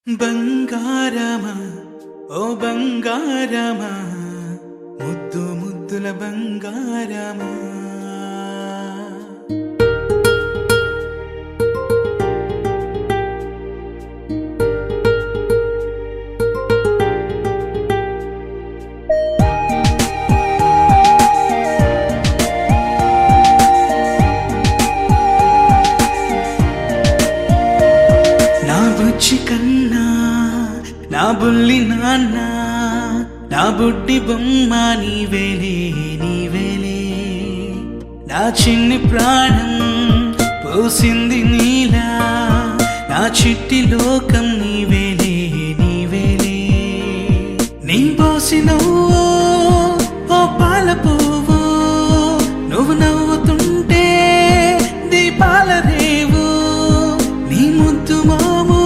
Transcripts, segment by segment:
బంగారమా ఓ బంగారమా ముద్దు ముద్దుల బంగారమా నా బుజ్జి కన్నా నా బుల్లి నాన్న నా బుడ్డి బొమ్మ నీవేలే నీవేలే నా చిన్ని ప్రాణం పోసింది నీలా నా చిట్టి లోకం నీవేలే నీవేలే నీ పోసినవో ఓ పాల పువ్వు నువ్వు నవ్వుతుంటే దీపాల రేవు నీ ముద్దు మాము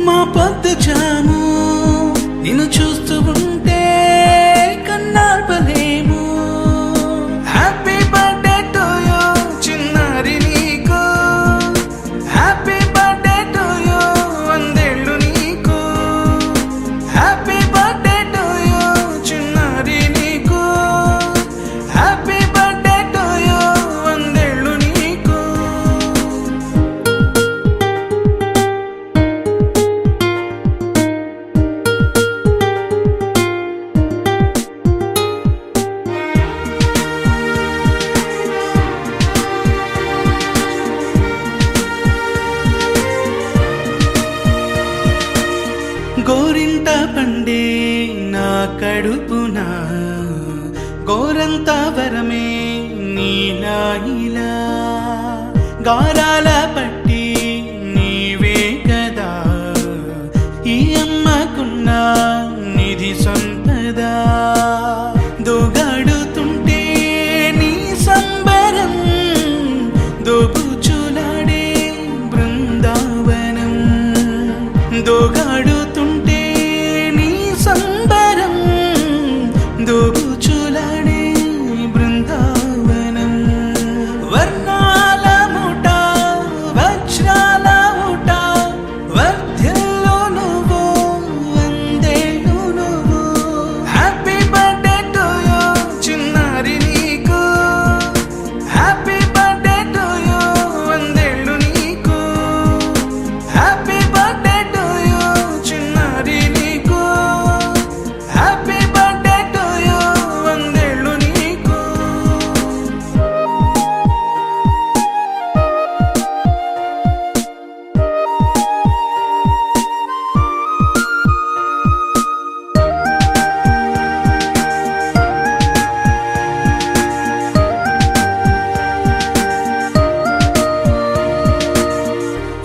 మా పొద్దు జాము నిన్ను చూస్తూ ఉంటే కన్నార్పలేము. హ్యాపీ బర్త్డే టు యూ చిన్నారి నీకు, హ్యాపీ బర్త్డే టు యూ వందేళ్ళు నీకు, హ్యాపీ బర్త్డే టు యూ చిన్నారి నీకు, హ్యాపీ బర్త్డే టు యూ వందేళ్ళు నీకు. గోరింట పండే నా కడుపున గోరంత వరమే నీలా ఇలా గారాల పట్టి నీవే కదా ఈ అమ్మకున్న నిధి సంపద దోగాడుతుంటే నీ సంబరం దోబుచులాడే బృందావనం దోగాడుతుంటే నీ సంబరం దోబుచులాడే బృందావనం వర్ణాల ముఠ వజ్రాల ఊట వర్ధిల్లు నువ్వు వందేళ్ళు నువ్వు. హ్యాపీ బర్త్డే టు యూ చిన్నారి నీకు, హ్యాపీ బర్త్డే టు యూ వందేళ్ళు నీకు, హ్యాపీ బర్త్డే టు యూ చిన్నారి నీకు, హ్యాపీ బర్త్డే టు యూ వందేళ్ళు నీకు.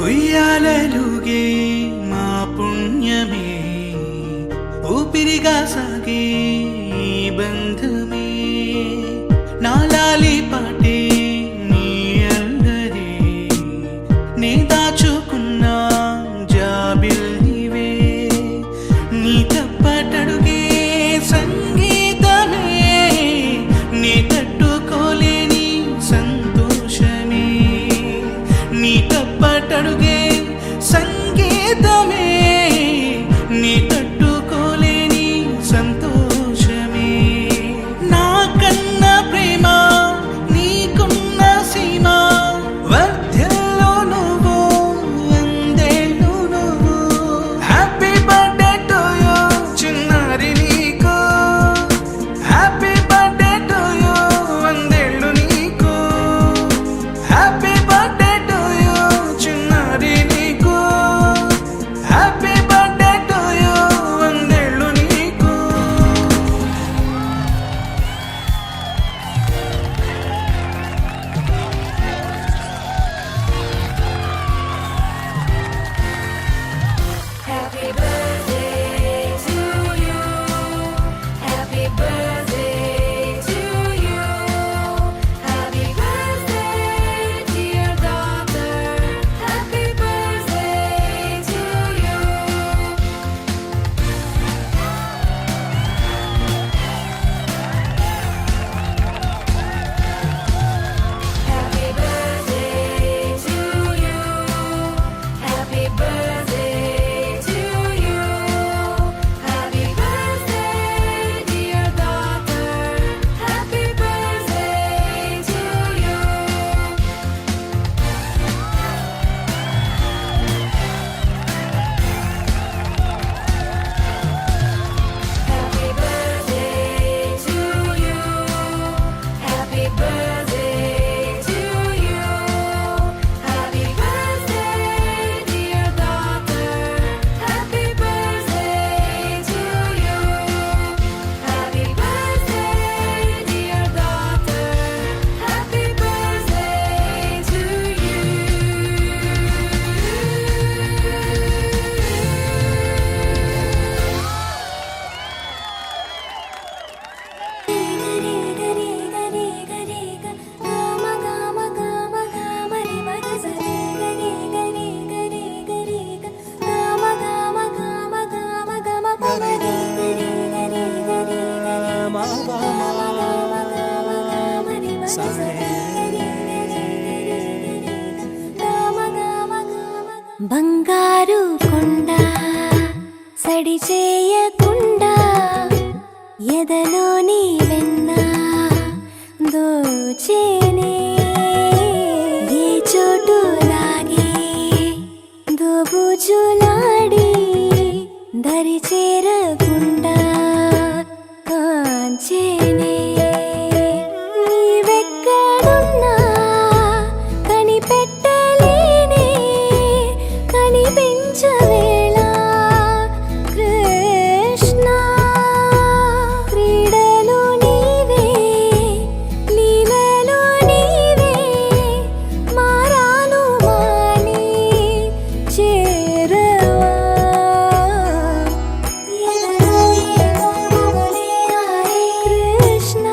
ఉయ్యాలలుగే మా పుణ్యమే ఊపిరిగా సాగే ఈ బంధమే నాలాలి పాటే నీ అల్లరే నే దాచుకున్న జాబిల్లివే నీ తప్పటడుగే సంగీతమే నీ తట్టుకోలేని సంతోషమే నీ తప్పటడుగే సంగీతమే నీ తట్టుకోలేని సంతోషమే నా కన్న ప్రేమ నీకున్న సీమ వర్ధిల్లు నువ్వు వందేళ్ళు నువ్వు. హ్యాపీ బర్త్డే టు యూ చిన్నారి నీకు, హ్యాపీ బర్త్డే టు యూ వందేళ్ళు నీకు, హ్యాపీ బర్త్డే టు యూ చిన్నారి బంగారు కొండ సడి చేయకుండా ఎదలోని వెన్న దోచేనే ఏ చోటు లాగే దోబుజులాడి దరి చేరకుండా కాంచేనే నీవెక్కడున్నా కనిపెట్టలేనే కనిపించవేళ కృష్ణ క్రీడలు నీవే లీలలు నీవే మారాను మాని చేరవా ఎదలో ఏదో మొదలే ఆడే కృష్ణ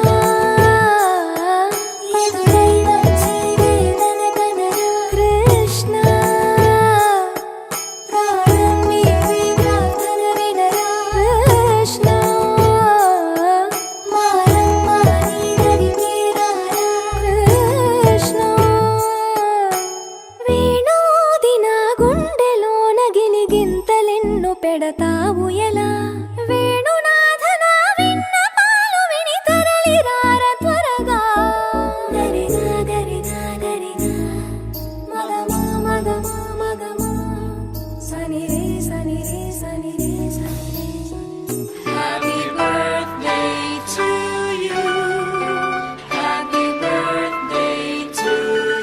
ఎదురై వచ్చి వేదన కనరా కృష్ణ ప్రాణం మీవే ప్రార్థన వినరా కృష్ణ మారమ్మ నీ దరికి రారా కృష్ణ వేణోది నా గుండెలోన గిలిగింతలెన్ను పెడతావు ఎలా వేణునాథ నా విన్నపాలు విని తరలి రార త్వరగా గరిగా గరిగా గరిగా మగమా మగమా మగమా సని రే సని రే సని రే సని రే Happy birthday to you. Happy birthday to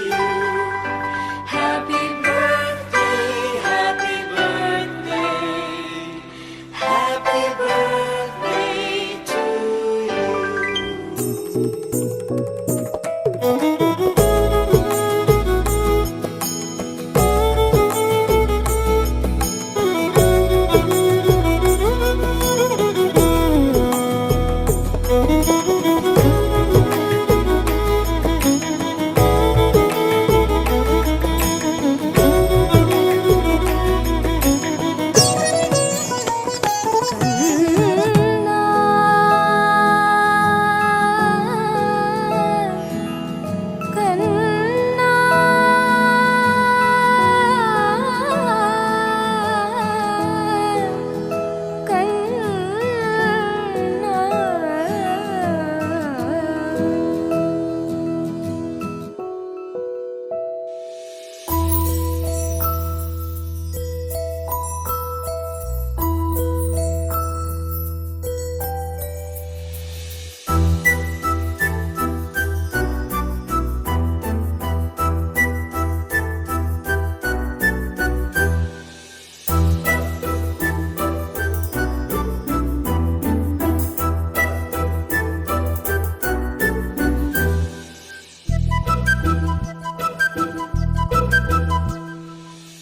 you. Happy birthday, happy birthday. Happy birthday to కన్నా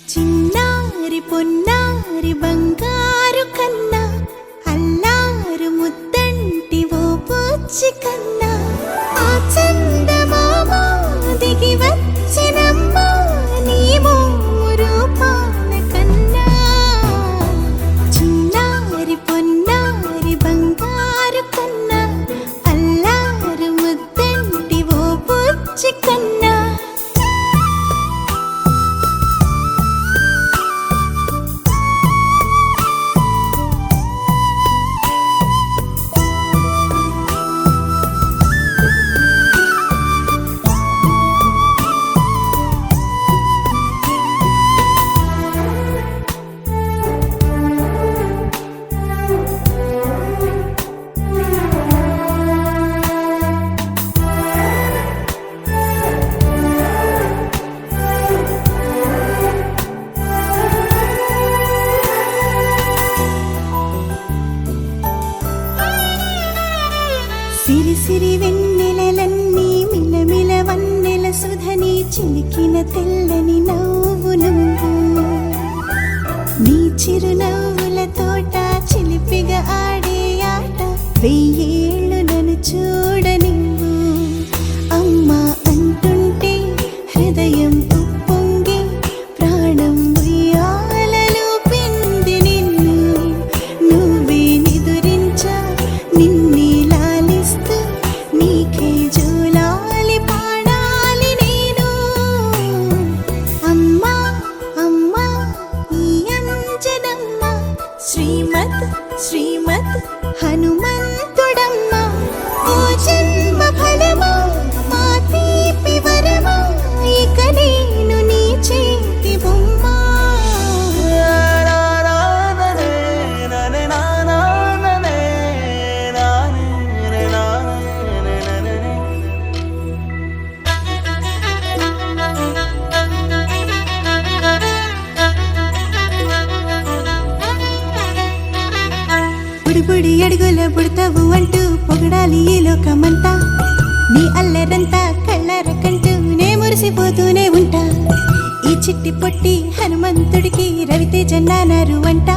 చిన్నారి పొన్నారి బంగారు కన్నా అల్లారు ముద్దంటి ఓ బుజ్జి కన్నా ఆ చందమామ దిగి వచ్చినమ్మ నీ మోము రూపాన కన్నా చిన్నారి పొన్నారి బంగారు కన్నా అల్లారు ముద్దంటి ఓ బుజ్జి కన్నా కుడి అడుగుల పుడతావు అంటూ పొగడాలి ఈ లోకమంతా. నీ అల్లరంతా కళ్ళార కంటూ నే మురిసిపోతూనే ఉంటా. ఈ చిట్టి పొట్టి హనుమంతుడికి రవితేజ నానారు అంట.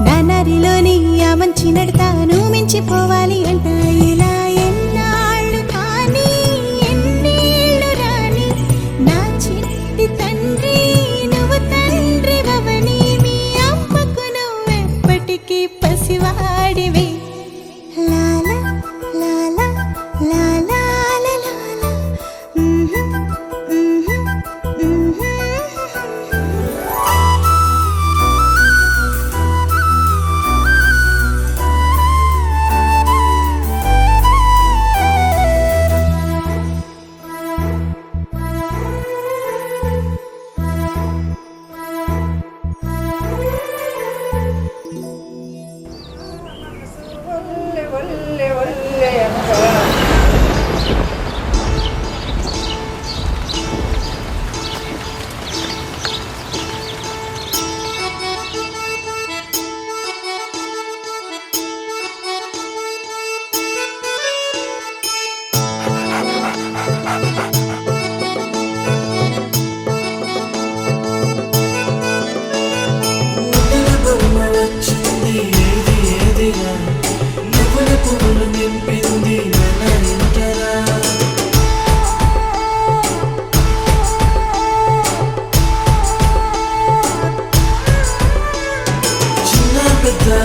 నానారిలోని ఆ మంచి నడతాను మించిపోవాలి అంట. ఇలా ఎన్నాళ్ళు కానీ ఎన్నేళ్ళు రాని నా చిట్టి తండ్రి నువ్వు తండ్రి వవని. మీ అమ్మకు నువ్వెప్పటికీ పసివాడివి. లాలా లాలా లాలా లాలా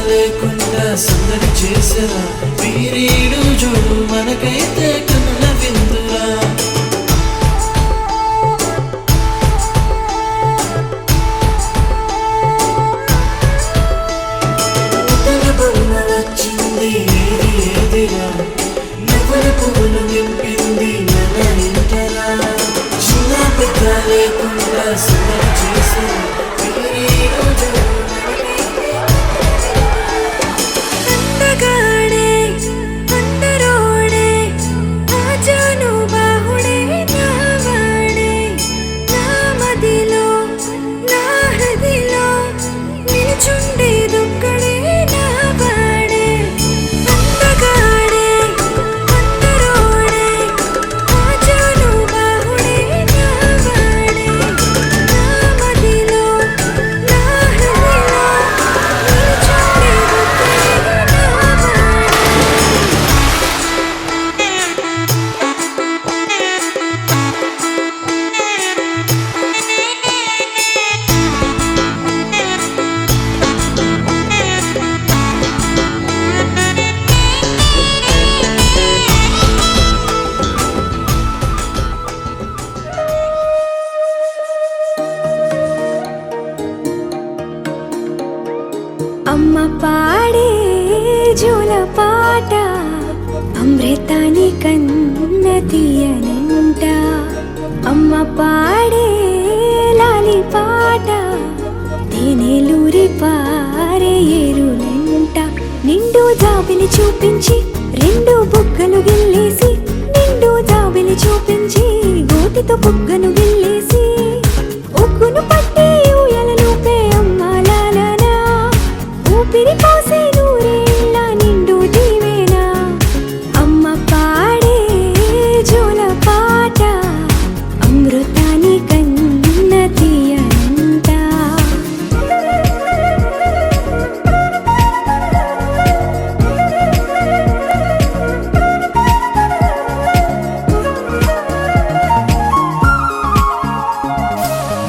లేకుండా సందడి చేసరా వీరీడు చూడు మనకైతే కనుల విందురా. ఉత్తర బొమ్మ వచ్చింది ఏది ఏదిరా నువ్వుల పువ్వులు నింపింది మన ఇంటరా. చిన్న పెద్ద లేకుండా సందడి చేసరా వీరీడు చూడు అమ్మ పాడే జోల పాట అమృతాని కన్న తీయనంట. అమ్మ పాడే లాలి పాట తేనెలూరి పారే ఏరులంట. నిండు జాబిలి చూపించి రెండు బుగ్గలు గిల్లేసి, నిండు జాబిలి చూపించి గోటితో బుగ్గను గిల్లేసి, ఉగ్గును పట్టి ఊయలను పే అమ్మ లాలనా. ఊపిరి పోసే నూరేళ్ళ నిండు దీవేనా. అమ్మ పాడే జోల పాట అమృతాని కన్న తీయనంట.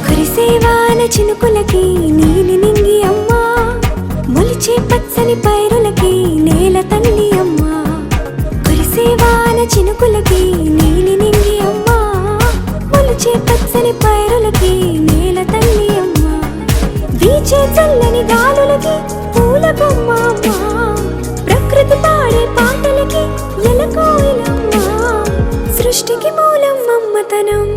కురిసేవాన చినుకులకి నీలి నింగి అమ్మా, మొలిచే పచ్చని పైరులకి నేల తల్లి అమ్మా. కురిసేవాన చినుకులకి నీలి నింగి అమ్మా, మొలిచే పచ్చని పైరులకి నేల తల్లి అమ్మా. వీచే చల్లని గాలులకి పూల బొమ్మ అమ్మా, ప్రకృతి పాడే పాటలకి ఎలకోయిలమ్మా. సృష్టికి మూలం మమ్మతనం,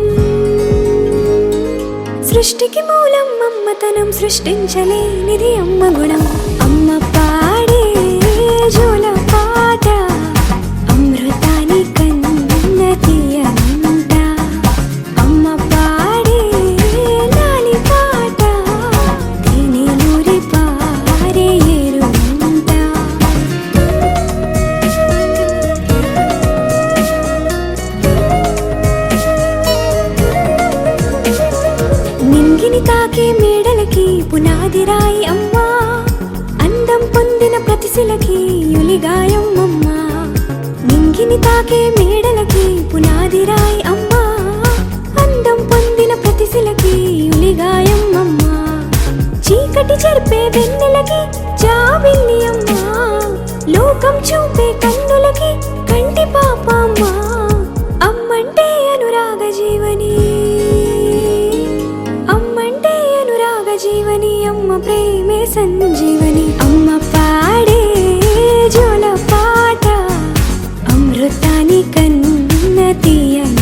సృష్టికి మూలం మమ్మతనం, సృష్టించలేనిది అమ్మ గుణం. అమ్మ పాడే జోల పాట అమృతాని కన్న తీయనంట. అమ్మ పాడే లాలి పాట తేనెలూరి పారే ఏరునంట. మేడలకి పునాది రాయి అమ్మా, అందం పొందిన ప్రతిశిలకి యులిగాయం అమ్మా. నింగిని తాకే మేడలకి పునాది రాయి అమ్మా, అందం పొందిన ప్రతిశిలకి యులిగాయం అమ్మా. చీకటి చెరిపే వెన్నెలకి జాబిల్లి అమ్మా, లోకం చూపే కన్నులకి కంటి పాప అమ్మా. అమ్మంటే అనురాగ జీవని, అమ్మంటే అనురాగ జీవని, అమ్మ ప్రేమే సంజీవని. అమ్మ పాడే జోల పాట అమృతాని కన్న తీయని